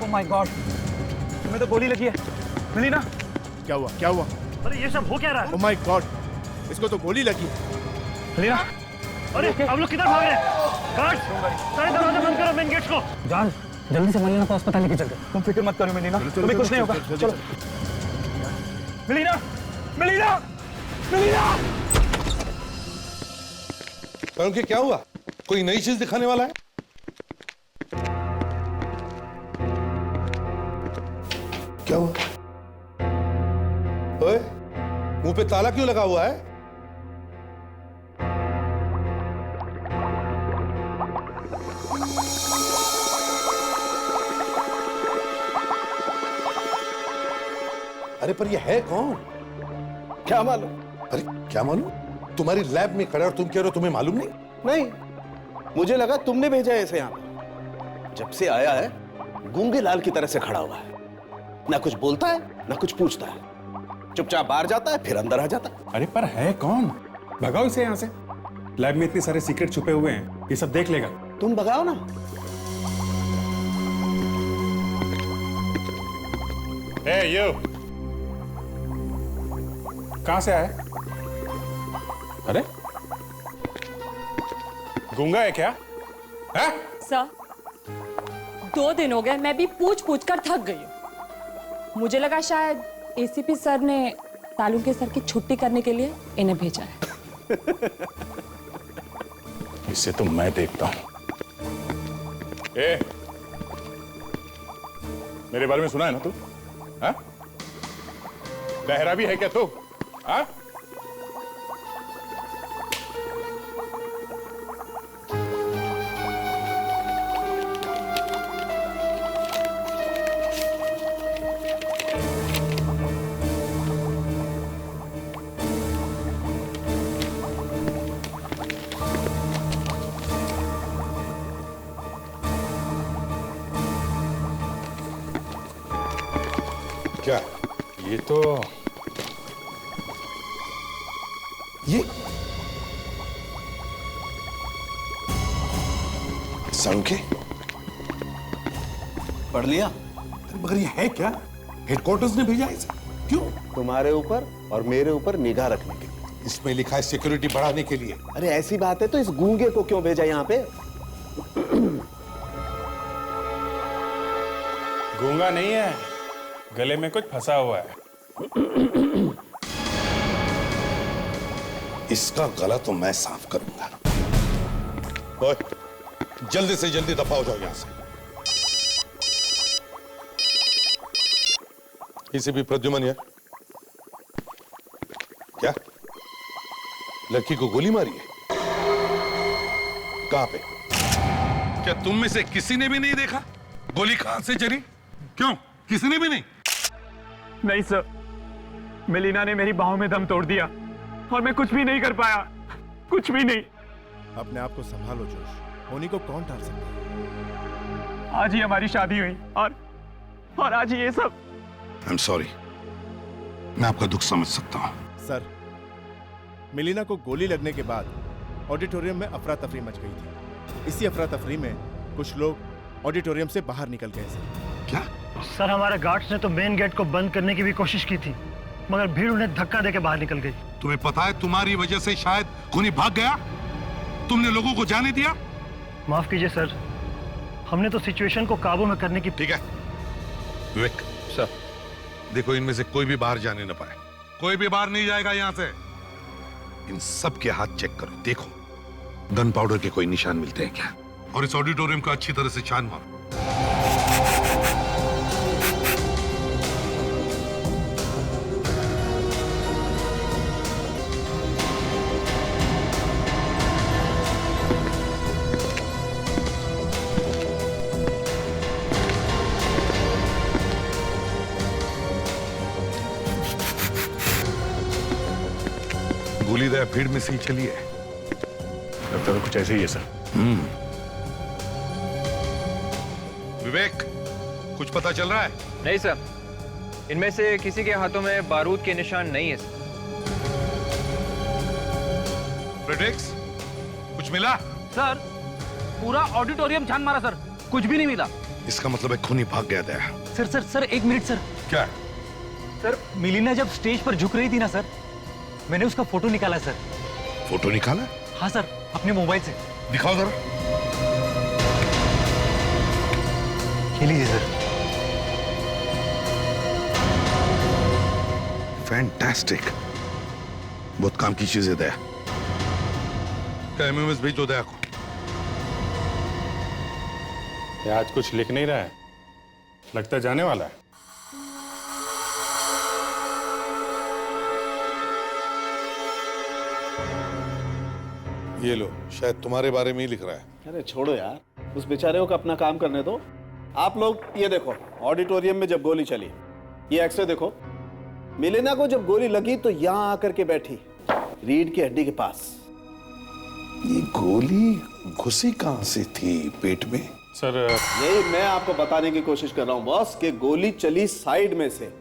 Oh my God, तुम्हें तो गोली लगी है। मिली ना? क्या हुआ, क्या हुआ? अरे ये सब हो क्या रहा है? ओह माय गॉड, इसको तो गोली लगी। मिली ना? अरे आप लोग किधर भाग रहे हैं? गार्ड, सारे दरवाजे बंद करो, मेन गेट्स को। जॉन, जल्दी से मलीना को अस्पताल लेके चलते। तुम फिक्र मत करो मिलीना, तुम्हें कुछ नहीं होगा। चलो मिलीना, मिलीना, मिलीना। उनके क्या हुआ? कोई नई चीज दिखाने वाला है? क्या हुआ? ओए, मुंह पे ताला क्यों लगा हुआ है? अरे पर ये है कौन? क्या मालूम? अरे क्या मालूम? तुम्हारी लैब में खड़ा और तुम कह रहे हो तुम्हें मालूम नहीं? नहीं, मुझे लगा तुमने भेजा है इसे यहाँ पे। जब से आया है गूंगे लाल की तरह से खड़ा हुआ है, ना कुछ बोलता है ना कुछ पूछता है, चुपचाप बाहर जाता है फिर अंदर आ जाता है। अरे पर है कौन? भगाओ इसे यहाँ से। लैब में इतने सारे सीक्रेट छुपे हुए हैं, ये सब देख लेगा। तुम भगाओ ना। ए यो, कहां से आया? अरे गूंगा है क्या? है? सर, 2 दिन हो गए, मैं भी पूछ पूछ कर थक गई हूँ। मुझे लगा शायद एसीपी सर ने तालू के सर की छुट्टी करने के लिए इन्हें भेजा है। इसे तो मैं देखता हूं। ए, मेरे बारे में सुना है ना तू? हाँ? बहरा भी है क्या तू? हाँ? क्या? ये तो ये संख्य पढ़ लिया? मगर ये है क्या? हेडक्वार्टर्स ने भेजा इसे? क्यों? तुम्हारे ऊपर और मेरे ऊपर निगाह रखने के लिए। इसमें लिखा है सिक्योरिटी बढ़ाने के लिए। अरे ऐसी बात है तो इस गूंगे को क्यों भेजा यहाँ पे? गूंगा नहीं है, गले में कुछ फंसा हुआ है। इसका गला तो मैं साफ करूंगा। ओए, जल्दी से जल्दी दफा हो जाओ यहां से। इसे भी प्रद्युमन है क्या? लड़की को गोली मारी है? कहां पे? क्या तुम में से किसी ने भी नहीं देखा गोली कहां से चली? क्यों, किसी ने भी नहीं? नहीं सर, मिलीना ने मेरी बाहों में दम तोड़ दिया और मैं कुछ भी नहीं कर पाया, कुछ भी नहीं। अपने आप को संभालो जोश, होनी को कौन टाल सकता है? आज ही हमारी शादी हुई और आज ही ये सब। आई एम सॉरी, मैं आपका दुख समझ सकता हूं। सर, मिलीना को गोली लगने के बाद ऑडिटोरियम में अफरा तफरी मच गई थी। इसी अफरा तफरी में कुछ लोग ऑडिटोरियम से बाहर निकल गए सर। क्या? सर, हमारे गार्ड्स ने तो मेन गेट को बंद करने की भी कोशिश की थी, मगर भीड़ उन्हें धक्का देके बाहर निकल गई। तुम्हें पता है तुम्हारी वजह से शायद खूनी भाग गया? तुमने लोगों को जाने दिया? माफ कीजिए सर, हमने तो सिचुएशन को काबू में करने की। ठीक है विवेक सर, देखो इनमें से कोई भी बाहर जाने न पाए, कोई भी बाहर नहीं जाएगा यहां से। इन सब के हाथ चेक करो, देखो गन पाउडर के कोई निशान मिलते हैं क्या, और इस ऑडिटोरियम को अच्छी तरह से छान मारो। गोलीदार भीड़ में से ही चली है। लगता है कुछ ऐसे ही है सर। विवेक, कुछ पता चल रहा है? नहीं सर, इनमें से किसी के हाथों में बारूद के निशान नहीं है सर। फ्रेडरिक्स, कुछ मिला? सर, पूरा ऑडिटोरियम छान मारा सर, कुछ भी नहीं मिला। इसका मतलब है खूनी भाग गया दया। सर एक मिनट सर। क्या? सर मिलीना जब स्टेज पर झुक रही थी ना सर, मैंने उसका फोटो निकाला सर। फोटो निकाला? हाँ सर, अपने मोबाइल से। दिखाओ जरा। ये लीजिए सर। फैंटास्टिक, बहुत काम की चीज है दया। एमएमएस भेजो दया को। ये आज कुछ लिख नहीं रहा है, लगता जाने वाला है। ये लो, शायद तुम्हारे बारे में ही लिख रहा है। अरे छोड़ो यार, उस बेचारे को अपना काम करने दो। आप लोग ये देखो, ऑडिटोरियम में जब गोली चली, ये एक्सरे देखो। मिलीना को जब गोली लगी तो यहां आकर के बैठी, रीढ़ की हड्डी के पास। ये गोली घुसी कहां से थी पेट में? सर यही मैं आपको बताने की कोशिश कर रहा हूं बॉस, कि गोली चली साइड में से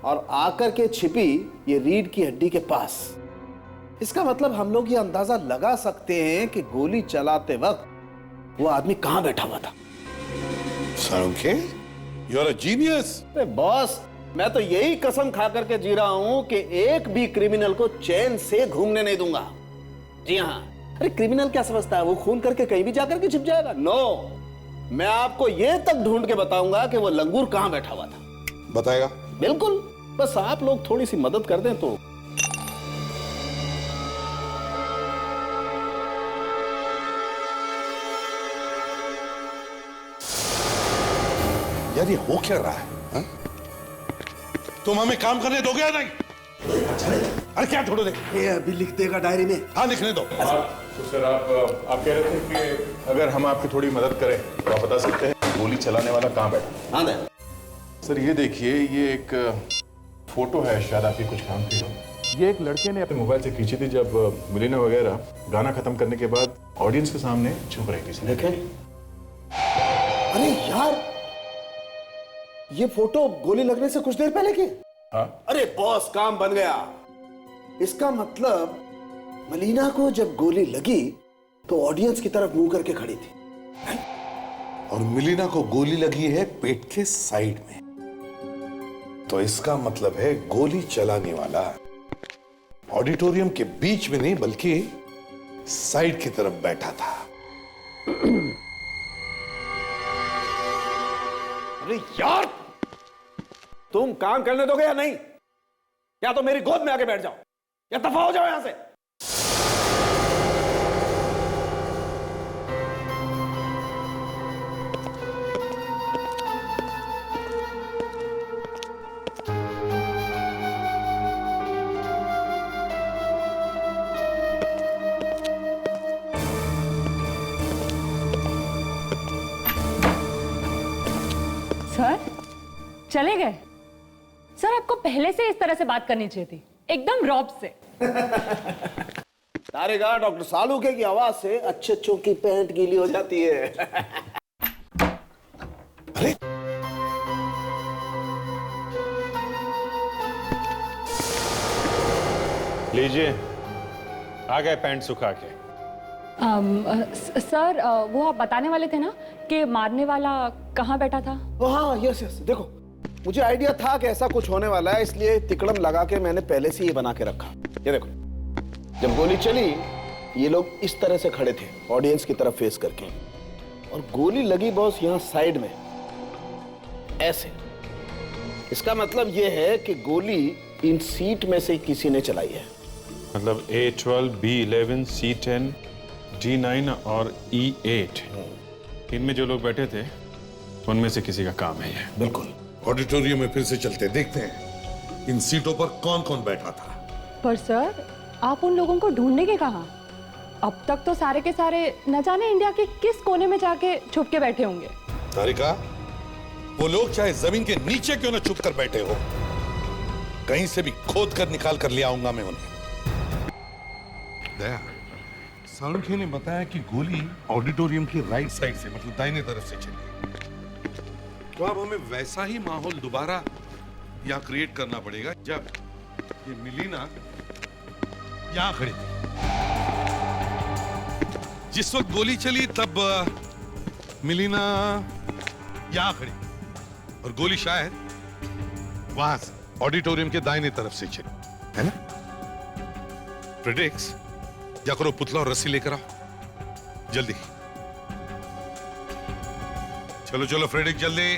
और आकर के छिपी ये रीढ़ की हड्डी के पास। इसका मतलब हम लोग ये अंदाजा लगा सकते हैं कि गोली चलाते वक्त वो आदमी कहां बैठा हुआ था। Salunkhe, you are a genius. अरे बॉस, मैं तो यही कसम खा करके जी रहा हूं कि एक भी क्रिमिनल को चैन से घूमने नहीं दूंगा। जी हाँ, अरे क्रिमिनल क्या समझता है वो खून करके कहीं भी जाकर के छिप जाएगा? नो, मैं आपको ये तक ढूंढ के बताऊंगा कि वो लंगूर कहां बैठा हुआ था। बताएगा? बिल्कुल, बस आप लोग थोड़ी सी मदद कर दें तो। यार ये हो क्या रहा है हा? तुम हमें काम करने दोगे या नहीं? अरे क्या छोड़ो दे, ये अभी लिख देगा डायरी में। हाँ लिखने दो। तो सर आप कह रहे थे कि अगर हम आपकी थोड़ी मदद करें तो आप बता सकते हैं गोली चलाने वाला कहाँ बैठा? हाँ दे। सर ये देखिए, ये एक फोटो है, शायद आपके कुछ काम की हो। ये एक लड़के ने अपने मोबाइल से खींची थी जब मिलीना वगैरह गाना खत्म करने के बाद ऑडियंस के सामने छुप रही थी। देखें, अरे यार, ये फोटो गोली लगने से कुछ देर पहले की। हाँ? अरे बॉस, काम बन गया। इसका मतलब मिलीना को जब गोली लगी तो ऑडियंस की तरफ मुंह करके खड़ी थी, और मिलीना को गोली लगी है पेट के साइड में। तो इसका मतलब है गोली चलाने वाला ऑडिटोरियम के बीच में नहीं बल्कि साइड की तरफ बैठा था। अरे यार, तुम काम करने दोगे या नहीं? या तो मेरी गोद में आके बैठ जाओ या दफा हो जाओ यहां से। सर चले गए? सर आपको पहले से इस तरह से बात करनी चाहिए थी, एकदम रॉब से। तारेगा, डॉक्टर सालुके की आवाज से अच्छों की पैंट गीली हो जाती है। अरे लीजिए, आ गए पैंट सुखा के। सर वो आप बताने वाले थे ना कि मारने वाला कहाँ बैठा था? हाँ, यस यस, देखो मुझे आइडिया था कि ऐसा कुछ होने वाला है, इसलिए तिकड़म लगा के मैंने पहले से ये बना के रखा। ये देखो, जब गोली चली ये लोग इस तरह से खड़े थे ऑडियंस की तरफ फेस करके, और गोली लगी बॉस यहाँ साइड में ऐसे। इसका मतलब ये है कि गोली इन सीट में से किसी ने चलाई है। मतलब A12, B11, C10, D9 और E8, इनमें जो लोग बैठे थे उनमें से किसी का काम है ये। बिल्कुल। ऑडिटोरियम में फिर से चलते, देखते हैं इन सीटों पर कौन कौन बैठा था। पर सर आप उन लोगों को ढूंढने के कहा? अब तक तो सारे के सारे न जाने इंडिया के किस कोने में जाके छुप के बैठे होंगे। तारिका, वो लोग चाहे जमीन के नीचे क्यों न छुप कर बैठे हो, कहीं से भी खोद कर निकाल कर ले आऊंगा मैं उन्हें। दया, साळुंखे ने बताया कि गोली ऑडिटोरियम की राइट साइड से, मतलब दाहिने तरफ से चली। तो अब हमें वैसा ही माहौल दोबारा यहाँ क्रिएट करना पड़ेगा जब ये मिलीना यहाँ खड़ी थी। जिस वक्त गोली चली तब मिलीना यहां खड़ी और गोली शायद वहां से ऑडिटोरियम के दाहिने तरफ से चली, है ना? फ्रेडरिक्स, जा करो पुतला और रस्सी लेकर आओ जल्दी। चलो चलो फ्रेडरिक्स जल्दी।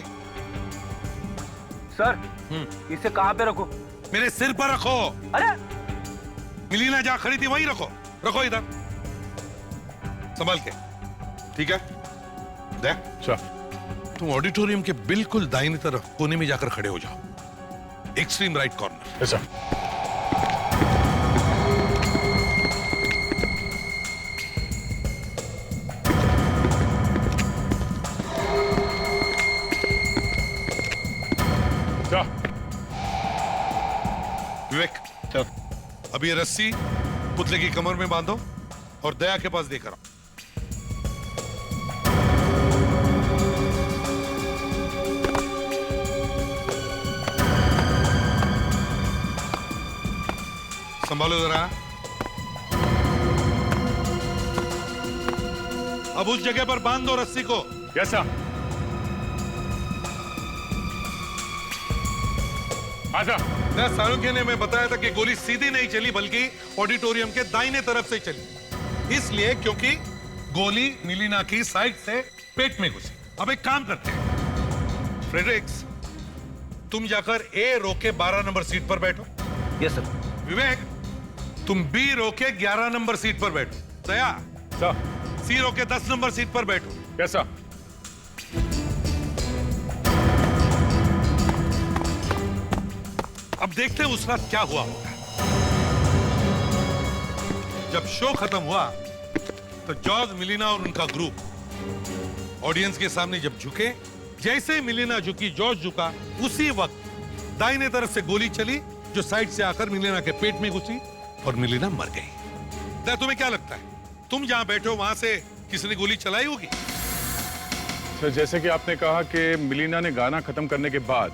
सर इसे कहां पे रखो? मेरे सिर पर रखो। अरे मिलीना जहां खड़ी थी वहीं रखो, रखो इधर संभाल के, ठीक है? देख तुम ऑडिटोरियम के बिल्कुल दाहिनी तरफ कोने में जाकर खड़े हो जाओ, एक्सट्रीम राइट कॉर्नर। ऐसा विवेक, अब ये रस्सी पुतले की कमर में बांधो और दया के पास देकर आओ। संभालो जरा। अब उस जगह पर बांध दो रस्सी को। कैसा? आजा। सालुंखे ने मैं बताया था कि गोली सीधी नहीं चली बल्कि ऑडिटोरियम के दाहिने तरफ से चली, इसलिए क्योंकि गोली मिलीना की साइड से पेट में घुसी। अब एक काम करते हैं, फ्रेडरिक्स तुम जाकर ए रो के 12 नंबर सीट पर बैठो। Yes sir. विवेक तुम बी रो के 11 नंबर सीट पर बैठो। दया सी रो के 10 नंबर सीट पर बैठो। कैसा? अब देखते हैं उस रात क्या हुआ होगा। जब शो खत्म हुआ तो जॉर्ज, मिलीना और उनका ग्रुप ऑडियंस के सामने जब झुके, जैसे मिलीना झुकी जॉर्ज झुका, उसी वक्त दाहिने तरफ से गोली चली जो साइड से आकर मिलीना के पेट में घुसी और मिलीना मर गई। तुम्हें क्या लगता है, तुम जहां बैठे हो वहां से किसी ने गोली चलाई होगी? सर जैसे कि आपने कहा कि मिलीना ने गाना खत्म करने के बाद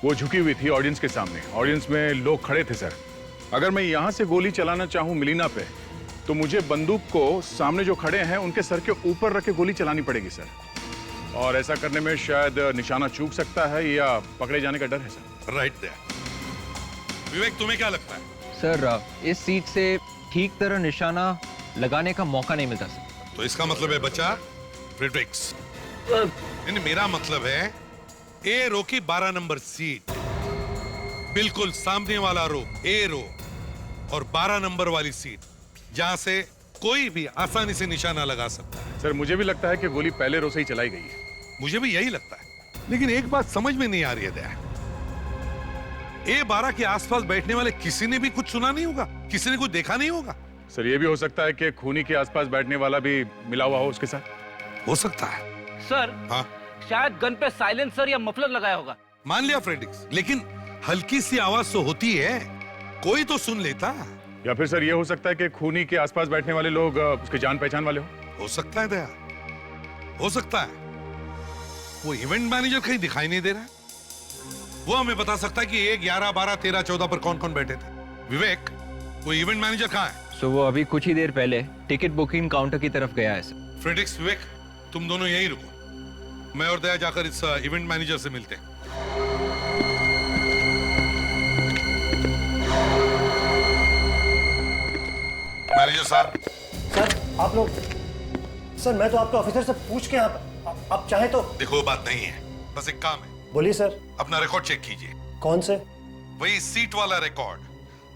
वो झुकी हुई थी ऑडियंस के सामने, ऑडियंस में लोग खड़े थे सर। अगर मैं यहां से गोली चलाना चाहूं मिलीना पे, तो मुझे बंदूक को सामने जो खड़े हैं उनके सर के ऊपर रख के गोली चलानी पड़ेगी सर, और ऐसा करने में शायद निशाना चूक सकता है या पकड़े जाने का डर है सर। Right there. विवेक तुम्हें क्या लगता है? सर इस सीट से ठीक तरह निशाना लगाने का मौका नहीं मिलता सर। तो इसका मतलब है बच्चा फ्रेडरिक्स, मेरा मतलब है ए रो की 12 नंबर सीट, बिल्कुल सामने वाला रो ए रो, और 12 नंबर वाली सीट जहां से कोई भी आसानी से निशाना लगा सकता है। सर मुझे भी लगता है कि गोली पहले रो से ही चलाई गई है। मुझे भी यही लगता है, लेकिन एक बात समझ में नहीं आ रही है दया, A12 के आसपास बैठने वाले किसी ने भी कुछ सुना नहीं होगा, किसी ने कुछ देखा नहीं होगा। सर ये भी हो सकता है कि खूनी के आसपास बैठने वाला भी मिला हुआ हो उसके साथ। हो सकता है सर। हाँ शायद गन पे साइलेंसर या मफलर लगाया होगा। मान लिया फ्रेडरिक्स, लेकिन हल्की सी आवाज तो होती है, कोई तो सुन लेता। या फिर सर ये हो सकता है कि खूनी के आसपास बैठने वाले लोग उसके जान पहचान वाले हो सकता है दया, हो सकता है। वो इवेंट मैनेजर कहीं दिखाई नहीं दे रहा है, वो हमें बता सकता है कि 1, 11, 12, 13, 14 पर कौन कौन बैठे थे। विवेक वो इवेंट मैनेजर कहाँ है? सो वो अभी कुछ ही देर पहले टिकट बुकिंग काउंटर की तरफ गया है सर। फ्रेडरिक्स, विवेक तुम दोनों यहीं रुको, मैं और दया जाकर इस इवेंट मैनेजर से मिलते हैं। मैनेजर साहब। सर आप लोग, सर मैं तो आपके ऑफिसर से पूछ के आप चाहे तो। देखो बात नहीं है, बस एक काम है। बोलिए सर। अपना रिकॉर्ड चेक कीजिए। कौन से? वही सीट वाला रिकॉर्ड।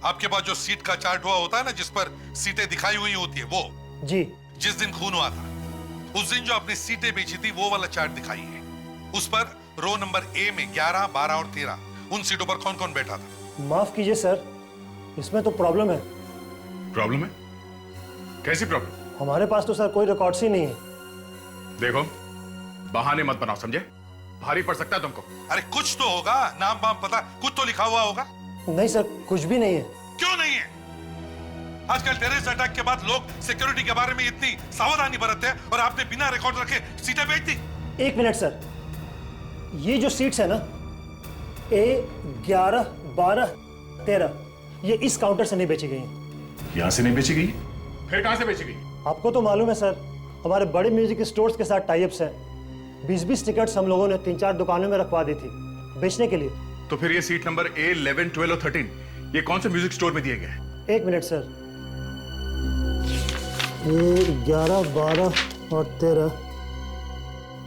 आपके पास जो सीट का चार्ट हुआ होता है ना, जिस पर सीटें दिखाई हुई होती है, वो जी। जिस दिन खून हुआ था उस दिन जो आपने सीटें बेची थी वो वाला चार्ट दिखाइए। उस पर रो नंबर ए में 11, 12 और 13 उन सीटों पर कौन कौन बैठा था? माफ कीजिए सर, इसमें तो प्रॉब्लम है। प्रॉब्लम है? कैसी प्रॉब्लम? हमारे पास तो सर कोई रिकॉर्ड्स ही नहीं है। देखो बहाने मत बनाओ, समझे? भारी पड़ सकता है तुमको। अरे कुछ तो होगा, नाम वाम पता, कुछ तो लिखा हुआ होगा। नहीं सर, कुछ भी नहीं है। क्यों नहीं है? आजकल टेररिस्ट अटैक के बाद लोग सिक्योरिटी के बारे में इतनी सावधानी बरतते हैं और आपने बिना रिकॉर्ड रखे सीटें बेच दी। 1 मिनट सर, ये जो सीट्स है ना A 11, 12, 13 ये इस काउंटर से नहीं बेची गई हैं। यहां से नहीं बेची गई? फिर कहां से बेची गई? आपको तो मालूम है सर, हमारे बड़े म्यूजिक स्टोर्स के साथ टाई अप्स हैं। 20-20 टिकट्स हम लोगों ने 3-4 दुकानों में रखवा दी थी बेचने के लिए। तो फिर ये सीट नंबर A11, 12 और 13 ये कौन से म्यूजिक स्टोर में दिए गए हैं? 1 मिनट सर, ये 11, 12 और 13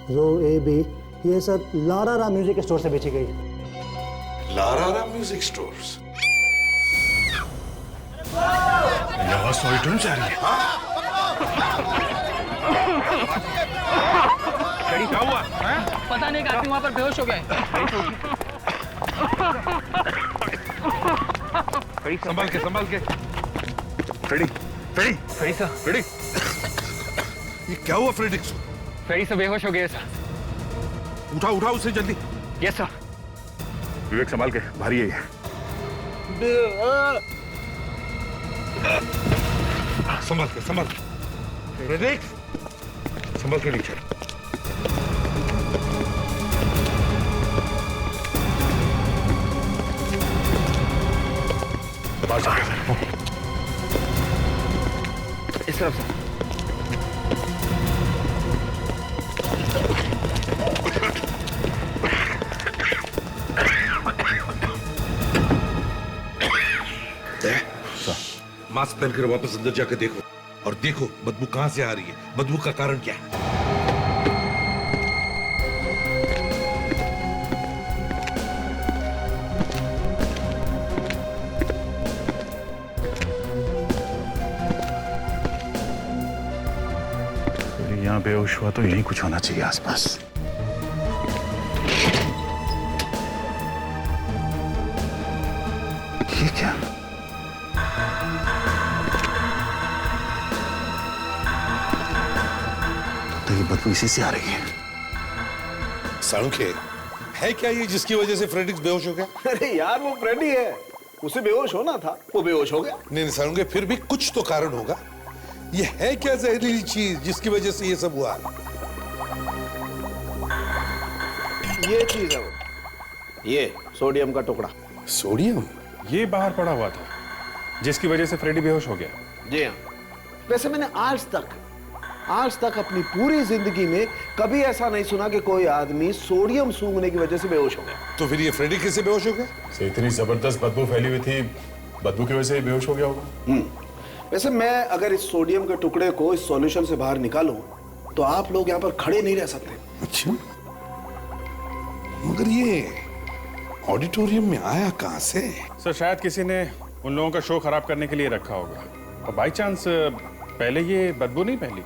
रो ए बी, ये सब लारा म्यूजिक स्टोर से बेची गई है। Lara music stores. यहाँ 100 आइटम्स आ रही है। क्या हुआ? पता नहीं, काफी वहां पर बेहोश हो गए। संभाल के। Freddy sir. ये क्या हुआ फ्रेडिक्स? फ्रेडी सर बेहोश हो गए सर। उठा उसे जल्दी। Yes sir. विवेक संभाल के, भारी है ये। संभाल के। फ्रेडिक्स संभाल के नीचे। इस तरफ से। मास्क पहनकर वापस अंदर जाकर देखो और देखो बदबू कहां से आ रही है, बदबू का कारण क्या है। यहाँ बेहोश हुआ तो यहीं कुछ होना चाहिए आसपास। ये क्या? तो ये बदबू इसी से आ रही है। साळुंखे, है क्या ये जिसकी वजह से फ्रेडिक्स बेहोश हो गया? अरे यार वो फ्रेडी है, उसे बेहोश होना था, वो बेहोश हो गया। नहीं साळुंखे, फिर भी कुछ तो कारण होगा। ये है क्या जहरीली चीज जिसकी वजह से ये सब हुआ? ये चीज है वो, ये सोडियम का टुकड़ा। सोडियम? ये बाहर पड़ा हुआ था जिसकी वजह से फ्रेडी बेहोश हो गया। जी हाँ। वैसे मैंने आज तक अपनी पूरी जिंदगी में कभी ऐसा नहीं सुना कि कोई आदमी सोडियम सूंघने की वजह से बेहोश हो गया। तो फिर ये फ्रेडी कैसे बेहोश हो गया? इतनी जबरदस्त बदबू फैली हुई थी, बदबू की वजह से बेहोश हो गया होगा। वैसे मैं अगर इस सोडियम के टुकड़े को इस सॉल्यूशन से बाहर निकालूं तो आप लोग यहाँ पर खड़े नहीं रह सकते। अच्छा, मगर ये ऑडिटोरियम में आया कहां से? सर शायद किसी ने उन लोगों का शो खराब करने के लिए रखा होगा और बाई चांस पहले ये बदबू नहीं फैली।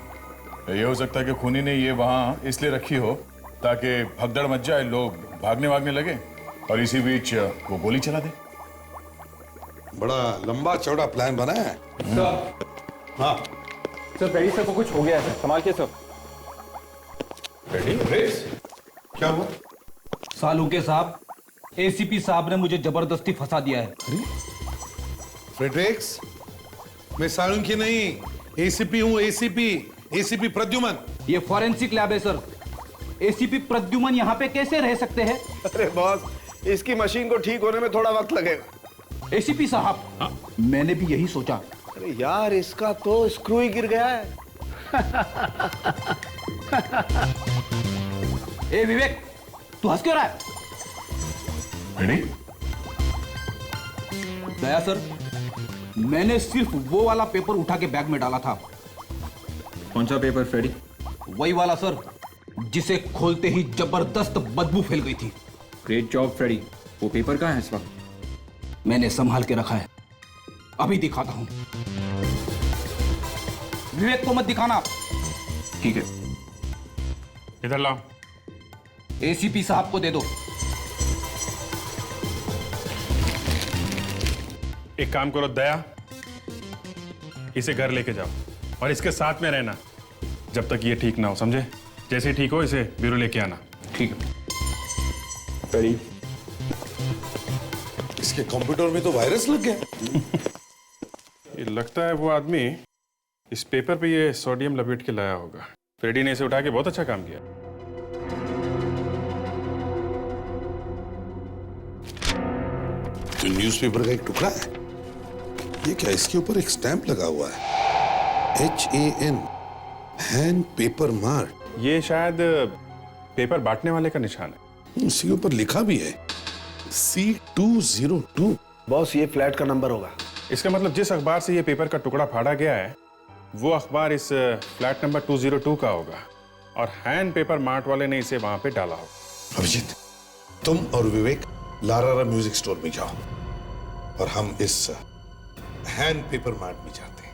ये हो सकता है कि खूनी ने ये वहां इसलिए रखी हो ताकि भगदड़ मच जाए, लोग भागने वागने लगे और इसी बीच वो गोली चला दे। बड़ा लंबा चौड़ा प्लान बना है। हाँ सर फ्रेडी सर को कुछ हो गया है, संभाल के सर। क्या हुआ? सालुंखे साहब, एसीपी साहब ने मुझे जबरदस्ती फंसा दिया है। फ्रेडरिक्स, मैं साळुंखे नहीं, एसीपी हूँ। एसीपी प्रद्युमन। ये फॉरेंसिक लैब है सर। एसीपी प्रद्युमन यहाँ पे कैसे रह सकते हैं? अरे बॉस, इसकी मशीन को ठीक होने में थोड़ा वक्त लगेगा। एसीपी साहब, मैंने भी यही सोचा। अरे यार, इसका तो स्क्रू ही गिर गया है। ए विवेक, तू हंस क्यों रहा है? दया सर, मैंने सिर्फ वो वाला पेपर उठा के बैग में डाला था। कौन सा पेपर फ्रेडी? वही वाला सर, जिसे खोलते ही जबरदस्त बदबू फैल गई थी। Great job Freddy. वो पेपर कहाँ है इस वक्त? मैंने संभाल के रखा है, अभी दिखाता हूं। विवेक को मत दिखाना। ठीक है। इधर लाओ। एसीपी साहब को दे दो। एक काम करो दया, इसे घर लेके जाओ और इसके साथ में रहना जब तक ये ठीक ना हो, समझे? जैसे ठीक हो इसे ब्यूरो लेके आना। ठीक है फ्रेडी। इसके कंप्यूटर में तो वायरस लग गया। ये लगता है वो आदमी इस पेपर पे ये सोडियम लपेट के लाया होगा। फ्रेडी ने इसे उठा के बहुत अच्छा काम किया। तो न्यूज़पेपर का एक टुकड़ा है। ये क्या, इसके ऊपर एक स्टैंप लगा हुआ है, HAN, हैंड पेपर मार्क। ये शायद पेपर बांटने वाले का निशान है। इसके ऊपर लिखा भी है C202। बॉस ये फ्लैट का नंबर होगा। इसका मतलब जिस अखबार से ये पेपर का टुकड़ा फाड़ा गया है वो अखबार इस फ्लैट नंबर 202 का होगा और हैंड पेपर मार्ट वाले ने इसे वहां पे डाला होगा। अभिजीत, तुम और विवेक लारारा म्यूजिक स्टोर में जाओ और हम इस हैंड पेपर मार्ट में जाते हैं।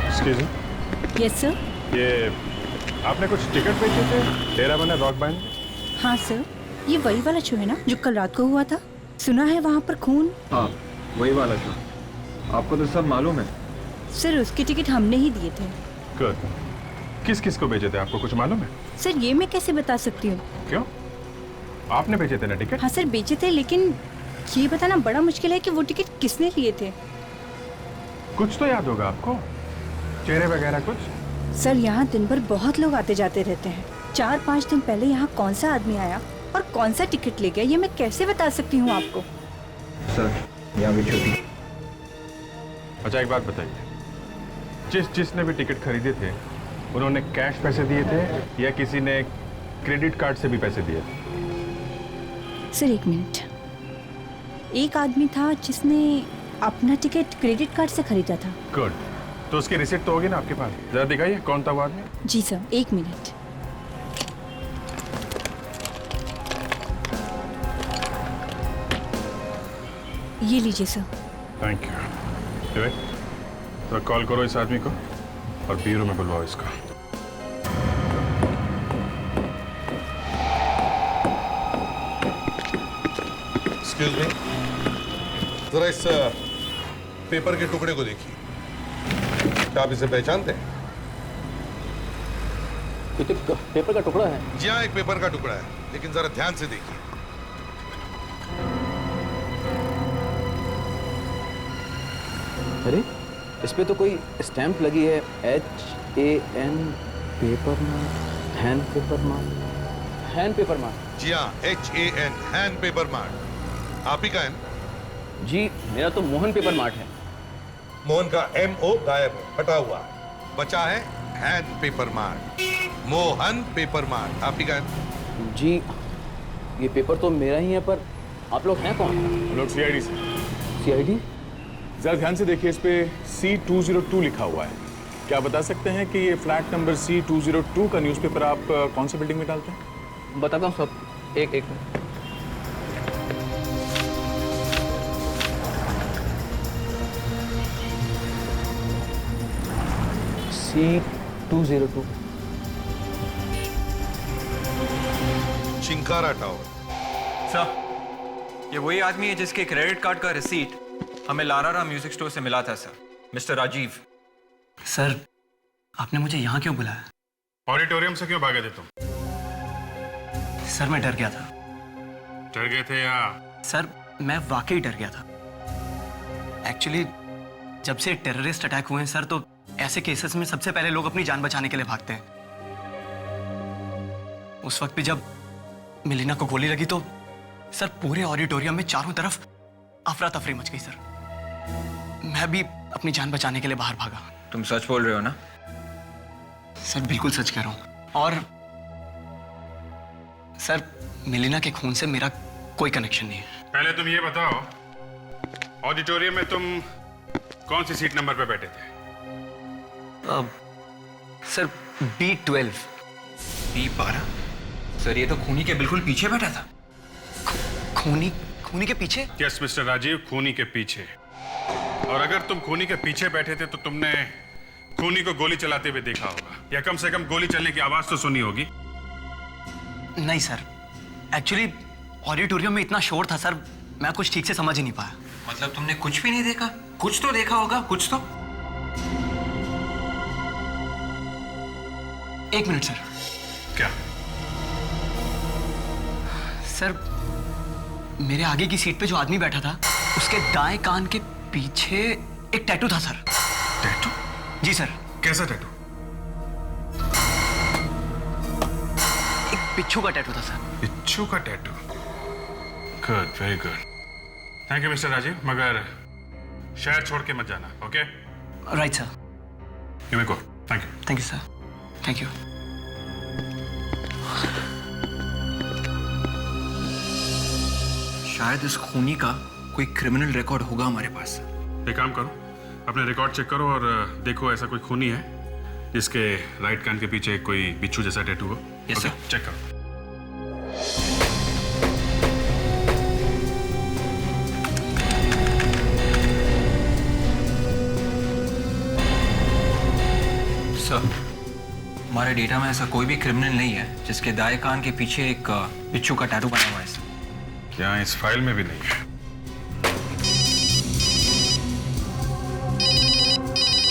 Excuse me. Yes sir. ये आपने कुछ टिकट बेचे थे तेरा बना रॉक बैंड में? हाँ सर, ये वही वाला शो है ना जो कल रात को हुआ था? सुना है वहाँ पर खून। हाँ, वही वाला शो। आपको तो सब मालूम है। सर उसके टिकट हमने ही दिए थे। गुड। किस किस को बेचे थे आपको कुछ मालूम है? सर ये मैं कैसे बता सकती हूँ? क्यों? आपने बेचे थे ना टिकट? हाँ सर बेचे थे, लेकिन ये बताना बड़ा मुश्किल है कि वो टिकट किसने लिए थे। कुछ तो याद होगा आपको, चेहरे वगैरह कुछ? सर यहाँ दिन भर बहुत लोग आते जाते रहते हैं। 4-5 दिन पहले यहाँ कौन सा आदमी आया और कौन सा टिकट ले गया ये मैं कैसे बता सकती हूँ आपको? सर यहाँ भी छोटी। अच्छा एक बात बताइए, जिसने भी टिकट खरीदे थे उन्होंने कैश पैसे दिए थे या किसी ने क्रेडिट कार्ड से भी पैसे दिए थे? सर एक मिनट, एक आदमी था जिसने अपना टिकट क्रेडिट कार्ड से खरीदा था। गुड, तो उसकी रिसिप्ट तो होगी ना आपके पास? जरा दिखाइए कौन था वो आदमी। जी सर, एक मिनट। ये लीजिए सर। Thank you. तो कॉल करो इस आदमी को और ब्यूरो में बुलवाओ इसको। एक्सक्यूज मी, जरा इस पेपर के टुकड़े को देखिए। क्या आप इसे पहचानते हैं? पेपर का टुकड़ा है? जी हाँ, एक पेपर का टुकड़ा है, लेकिन जरा ध्यान से देखिए। अरे इस पे तो कोई स्टैंप लगी है, HAN Paper Mart, Hand Paper Mart, Hand Paper Mart. जी हाँ, HAN, हैंड पेपर मार्ट। आप ही का है? जी मेरा तो मोहन पेपर मार्ट है। मोहन का MO गायब है, हटा हुआ। बचा है hand Paper mart, Mohan paper mart. आप ही का है? जी ये पेपर तो मेरा ही है, पर आप लोग हैं कौन? हम लोग CID से। CID? जरा ध्यान से देखिए, इस पे C202 लिखा हुआ है। क्या बता सकते हैं कि ये फ्लैट नंबर C202 का न्यूज़पेपर आप कौन सी बिल्डिंग में डालते हैं? बताता हूँ सब, एक minute. C202 chinkara tower. Sir, ये वही आदमी है जिसके क्रेडिट कार्ड का रिसीट हमें लारारा म्यूजिक स्टोर से मिला था सर। मिस्टर राजीव। सर आपने मुझे यहाँ क्यों बुलाया? ऑडिटोरियम से क्यों भागे थे तुम? सर मैं डर गया था। डर गए थे या? सर मैं वाकई डर गया था। एक्चुअली जब से टेररिस्ट अटैक हुए हैं सर, तो ऐसे केसेस में सबसे पहले लोग अपनी जान बचाने के लिए भागते हैं। उस वक्त भी जब मिलीना को गोली लगी तो सर पूरे ऑडिटोरियम में चारों तरफ अफरा तफरी मच गई सर। मैं भी अपनी जान बचाने के लिए बाहर भागा। तुम सच बोल रहे हो ना? सर बिल्कुल सच कह रहा हूं। और सर मिलीना के खून से मेरा कोई कनेक्शन नहीं है। पहले तुम ये बताओ, ऑडिटोरियम में तुम कौन सी सीट नंबर पे बैठे थे? Sir B12। B12? सर ये तो खूनी के बिल्कुल पीछे बैठा था। खूनी के पीछे? यस मिस्टर राजीव, खूनी के पीछे। और अगर तुम खूनी के पीछे बैठे थे तो तुमने खूनी को गोली चलाते हुए देखा होगा, या कम से कम गोली चलने की आवाज तो सुनी होगी। नहीं सर, एक्चुअली ऑडिटोरियम में इतना शोर था सर, मैं कुछ ठीक से समझ ही नहीं पाया। मतलब तुमने कुछ भी नहीं देखा? कुछ तो देखा होगा, कुछ तो। एक मिनट सर। क्या? सर मेरे आगे की सीट पे जो आदमी बैठा था उसके दाएं कान के पीछे एक टैटू था सर। टैटू? जी सर। कैसा टैटू? एक बिच्छू का टैटू था सर। बिच्छू का tattoo? Good, very good. Thank you mister Rajiv, मगर शहर छोड़ के मत जाना, okay? Right sir. You may go. Thank you. Thank you sir. Thank you. शायद इस खूनी का कोई क्रिमिनल रिकॉर्ड होगा हमारे पास। एक काम करो, अपने रिकॉर्ड चेक करो और देखो ऐसा कोई खूनी है जिसके राइट कान के पीछे कोई बिच्छू जैसा टैटू हो। Yes sir. चेक करो। सर, हमारे डेटा में ऐसा कोई भी क्रिमिनल नहीं है जिसके दाएं कान के पीछे एक बिच्छू का टैटू बना हुआ है सर। क्या इस फाइल में भी नहीं है?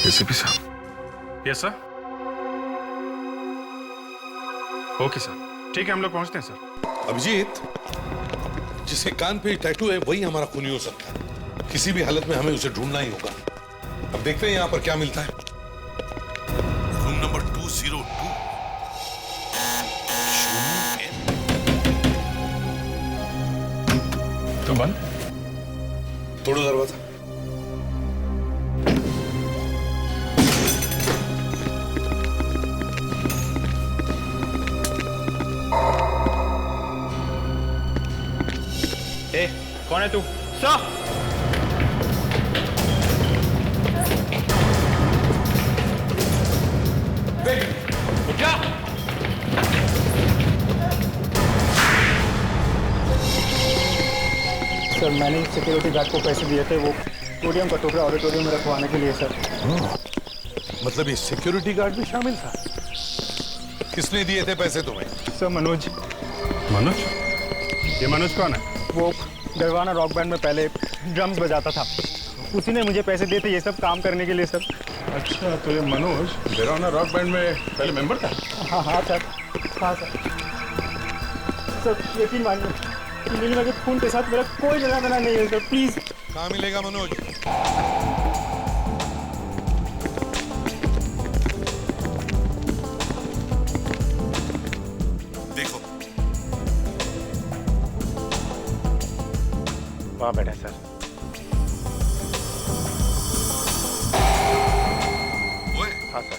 एसीपी साहब। Yes sir. ओके सर, ठीक है, हम लोग पहुंचते हैं सर। अभिजीत, जिसके कान पे टैटू है वही हमारा खूनी हो सकता है। किसी भी हालत में हमें उसे ढूंढना ही होगा। अब देखते हैं यहाँ पर क्या मिलता है। Room number 202। तो बंद। तोड़ो दरवाजा। ए, कौन है तू? सर। उठ जा। सर मैंने सिक्योरिटी गार्ड को पैसे दिए थे वो पोडियम का टुकड़ा ऑडिटोरियम में रखवाने के लिए सर। मतलब ये सिक्योरिटी गार्ड भी शामिल था? किसने दिए थे पैसे तुम्हें? सर मनोज। मनोज? ये मनोज कौन है? वो डरवाना रॉक बैंड में पहले ड्रम्स बजाता था, उसी ने मुझे पैसे दिए थे ये सब काम करने के लिए सर। अच्छा, तो ये मनोज डेराना रॉक बैंड में पहले मेंबर था? हाँ हाँ सर, हाँ सर। सर यकीन मानिए मीलिना के खून के साथ मेरा कोई लेना देना नहीं है सर, प्लीज। कहाँ मिलेगा मनोज? देखो। वहाँ बैठा सर। ओए, हाँ सर।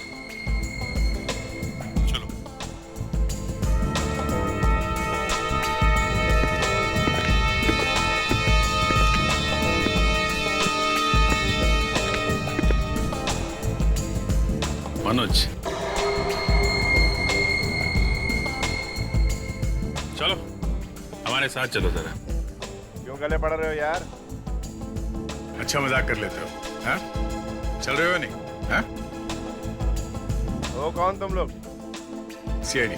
चलो। मनोज, चलो हमारे साथ चलो जरा। क्यों गले पड़ रहे हो यार? अच्छा मजाक कर लेते हो, हाँ? चल रहे हो नहीं, हाँ? वो कौन तुम लोग? सीआईडी।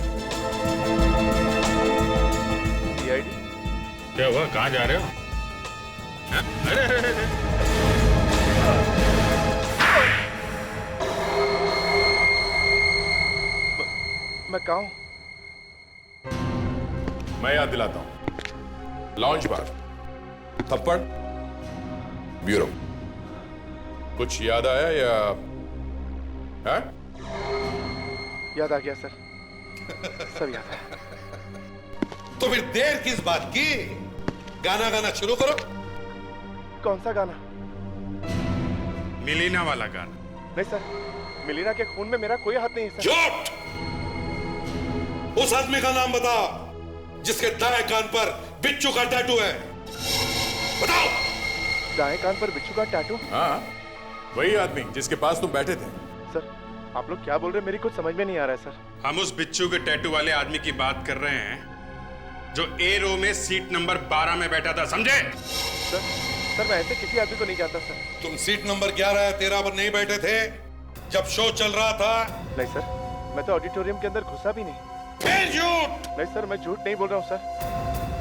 सीआईडी? क्या हुआ, कहाँ जा रहे हो? हाँ? अरे, अरे, अरे, अरे। मैं कहाँ हूँ? मैं याद दिलाता हूं। लॉन्च बार, थप्पड़, ब्यूरो। कुछ याद आया या है? याद आ गया सर, सब याद है। तो फिर देर किस बात की? गाना गाना शुरू करो। कौन सा गाना? मिलीना वाला गाना। नहीं सर, मिलीना के खून में मेरा कोई हाथ नहीं है सर। झूठ! उस आदमी का नाम बताओ जिसके दाएं कान पर बिच्छू का टैटू है। बताओ। दाएं कान पर बिच्छू का टैटू? हाँ, वही आदमी जिसके पास तुम बैठे थे। सर आप लोग क्या बोल रहे हैं, मेरी कुछ समझ में नहीं आ रहा है सर। हम उस बिच्छू के टैटू वाले आदमी की बात कर रहे हैं जो ए रो में सीट नंबर 12 में बैठा था, समझे? सर मैं ऐसे किसी आदमी को नहीं जानता सर। तुम सीट नंबर 11 या 13 पर नहीं बैठे थे जब शो चल रहा था? नहीं सर, मैं तो ऑडिटोरियम के अंदर घुसा भी नहीं। फिर झूठ! नहीं सर, मैं झूठ नहीं बोल रहा हूँ सर।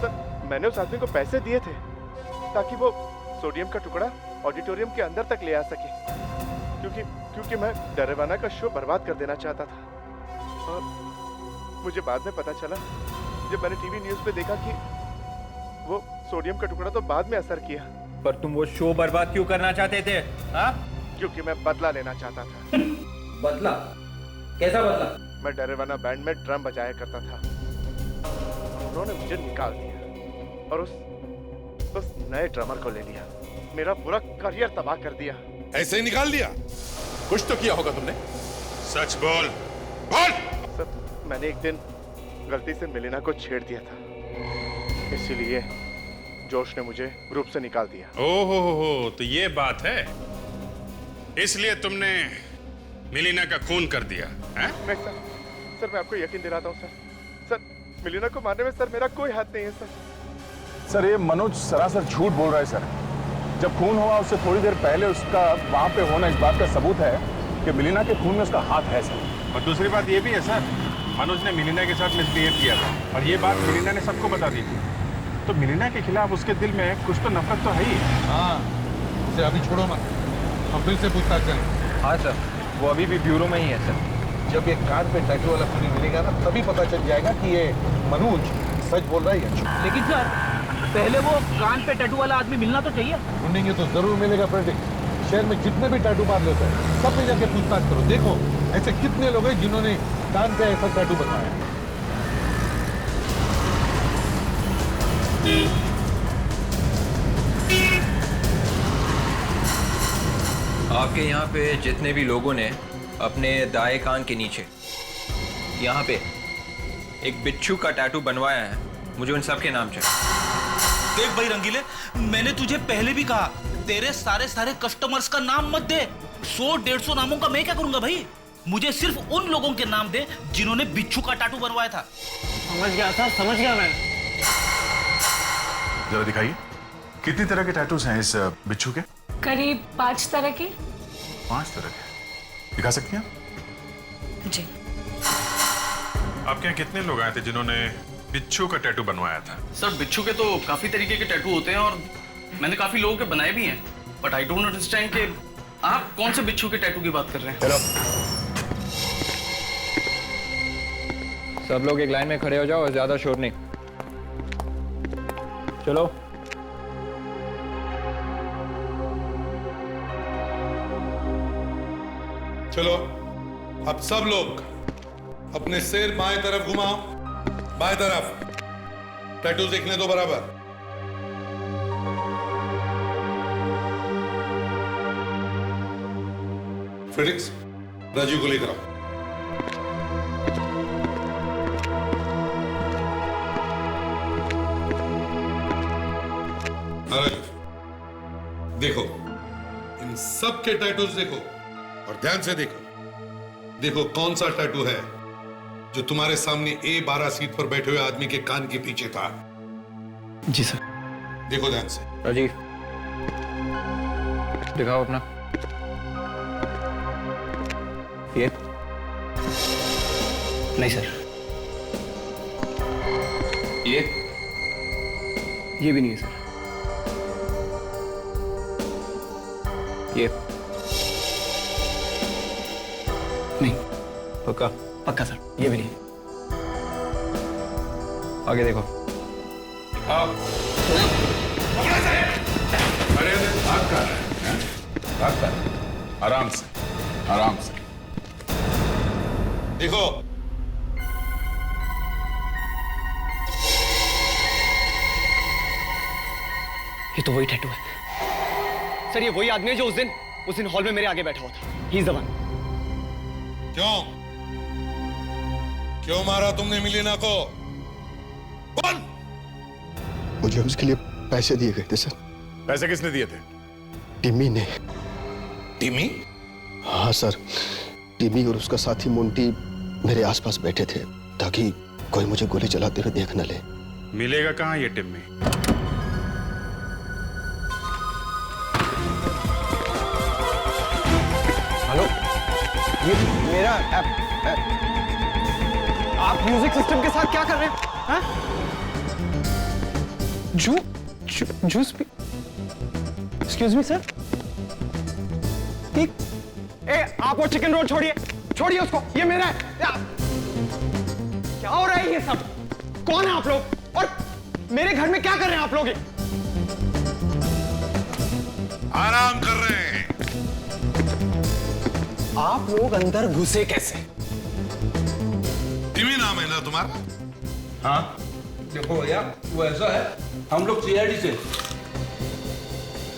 सर मैंने उस आदमी को पैसे दिए थे ताकि वो सोडियम का टुकड़ा ऑडिटोरियम के अंदर तक ले आ सके, क्योंकि मैं डरवाना का शो बर्बाद कर देना चाहता था। और मुझे बाद में पता चला जब मैंने टीवी न्यूज़ पे देखा कि वो सोडियम का टुकड़ा तो बाद में असर किया। पर तुम वो शो बर्बाद क्यों करना चाहते थे? हाँ? क्योंकि मैं बदला लेना चाहता था। बदला? कैसा बदला? मैं डरवाना बैंड में ड्रम बजाया करता था, उन्होंने मुझे निकाल दिया और उस नए ड्रमर को ले लिया, मेरा पूरा करियर तबाह कर दिया। ऐसे ही निकाल दिया? कुछ तो किया होगा तुमने। सच बोल, बोल। सर मैंने एक दिन गलती से मिलीना को छेड़ दिया था, इसीलिए जोश ने मुझे ग्रुप से निकाल दिया। ओहो हो, तो ये बात है, इसलिए तुमने मिलीना का खून कर दिया है? नहीं सर, मैं आपको यकीन दिलाता हूँ सर, मिलीना को मारने में सर मेरा कोई हाथ नहीं है सर ये मनोज सरासर झूठ बोल रहा है सर। जब खून हुआ उससे थोड़ी देर पहले उसका वहां पे होना इस बात का सबूत है कि मिलीना के खून में उसका हाथ है सर। और दूसरी बात ये भी है सर, मनोज ने मिलीना के साथ मिसबिहेव किया था और ये बात मिलीना ने सबको बता दी थी। तो मिलीना के खिलाफ उसके दिल में कुछ तो नफरत तो है ही। हाँ, इसे अभी छोड़ो मत, हम फिर से पूछताछ करें। हाँ सर, वो अभी भी ब्यूरो में ही है सर। जब ये कान पे टैटू वाला खूनी मिलेगा ना, तभी पता चल जाएगा कि ये मनोज सच बोल रहा है या झूठ। लेकिन सर, पहले वो कान पे टैटू वाला आदमी मिलना तो चाहिए। ढूंढेंगे तो जरूर मिलेगा प्रेडिक्ट। शहर में जितने भी टैटू मार लेते हैं सब में जाके पूछताछ करो। देखो ऐसे कितने लोग हैं जिन्होंने कान पे ऐसा टैटू बनवाया। आपके यहाँ पे जितने भी लोगों ने अपने दाएं कान के नीचे यहाँ पे एक बिच्छू का टैटू बनवाया है, मुझे उन सब के नाम चाहिए। देख भाई रंगीले, मैंने तुझे पहले भी कहा, तेरे सारे कस्टमर्स का नाम मत दे। 100-150 नामों का मैं क्या करूंगा भाई? मुझे सिर्फ उन लोगों के नाम दे जिन्होंने बिच्छू का टैटू बनवाया था। समझ गया सर, समझ गया मैं। जरा दिखाइए, कितनी तरह के टैटूज हैं इस बिच्छू के? करीब 5 तरह के। 5 तरह के, दिखा सकती हैं आप? जी। आपके यहाँ कितने लोग आए थे जिन्होंने बिच्छू का टैटू बनवाया था? सर बिच्छू के तो काफी तरीके के टैटू होते हैं और मैंने काफी लोगों के बनाए भी हैं, बट आई डोंट अंडरस्टैंड कि आप कौन से बिच्छू के टैटू की बात कर रहे हैं। सब लोग एक लाइन में खड़े हो जाओ और ज्यादा शोर नहीं। चलो। चलो अब सब लोग अपने सिर बाएं तरफ घुमाओ, बाएं तरफ। टैटू देखने दो बराबर। फिनिक्स, राजीव को लेकर आओ। राजीव, देखो इन सब के टैटूज देखो और ध्यान से देखो। देखो कौन सा टैटू है जो तुम्हारे सामने A12 सीट पर बैठे हुए आदमी के कान के पीछे था। जी सर। देखो ध्यान से। राजीव, दिखाओ अपना। ये नहीं सर। ये भी नहीं है सर। ये नहीं। पक्का? पक्का सर, ये भी नहीं। आगे देखो। अरे भाग कर रहे हैं, भाग कर। आराम से, आराम से। देखो ये तो वही टैटू है सर। ये वही आदमी है जो उस दिन हॉल में मेरे आगे बैठा हुआ था। He is the one. क्यों मारा तुमने मिलीना को? बोल। मुझे उसके लिए पैसे दिए गए थे सर। पैसे किसने दिए थे? टिम्मी ने। टिम्मी? हाँ सर, टिम्मी और उसका साथी मोंटी मेरे आसपास बैठे थे ताकि कोई मुझे गोली चलाते हुए देख न ले। मिलेगा कहाँ ये टिम्मी? हेलो, ये मेरा ऐप। आप म्यूजिक सिस्टम के साथ क्या कर रहे हैं? हाँ? Juice P. Excuse me sir. आप वो चिकन रोल छोड़िए, छोड़िए उसको। ये मेरा है। क्या हो रहा है ये सब? कौन है आप लोग और मेरे घर में क्या कर रहे हैं आप लोग? आराम कर रहे हैं। आप लोग अंदर घुसे कैसे? टिम्मी नाम है ना तुम्हारा? हाँ देखो भैया, वो ऐसा है, हम लोग सीआईडी से।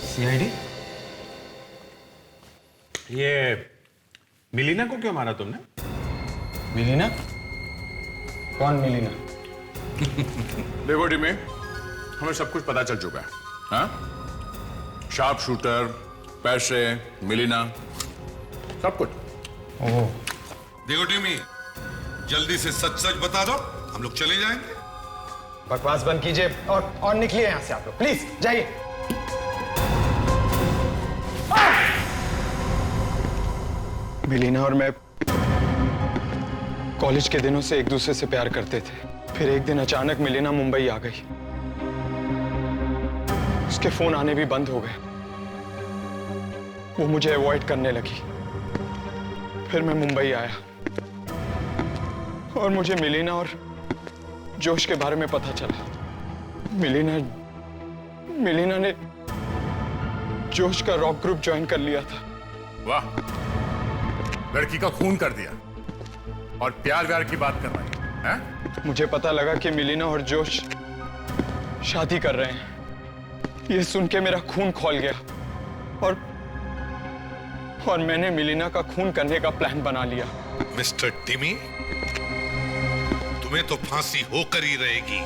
सीआईडी? ये मिलीना को क्यों मारा तुमने? मिलीना? कौन मिलीना? देखो टिम्मी, हमें सब कुछ पता चल चुका है। हाँ, शार्प शूटर, पैसे, मिलीना, सब कुछ। देखो टीमी, जल्दी से सच सच बता दो, हम लोग चले जाएंगे। बकवास बंद कीजिए और निकलिए यहां से आप लोग, प्लीज जाइए। मिलीना और मैं कॉलेज के दिनों से एक दूसरे से प्यार करते थे। फिर एक दिन अचानक मिलीना मुंबई आ गई। उसके फोन आने भी बंद हो गए। वो मुझे अवॉइड करने लगी। फिर मैं मुंबई आया और मुझे मिलीना और जोश के बारे में पता चला। मिलीना ने जोश का रॉक ग्रुप ज्वाइन कर लिया था। वाह, लड़की का खून कर दिया और प्यार व्यार की बात कर रहा है? मुझे पता लगा कि मिलीना और जोश शादी कर रहे हैं। ये सुन के मेरा खून खौल गया और मैंने मिलीना का खून करने का प्लान बना लिया। मिस्टर टिमी, तुम्हें तो फांसी होकर ही रहेगी।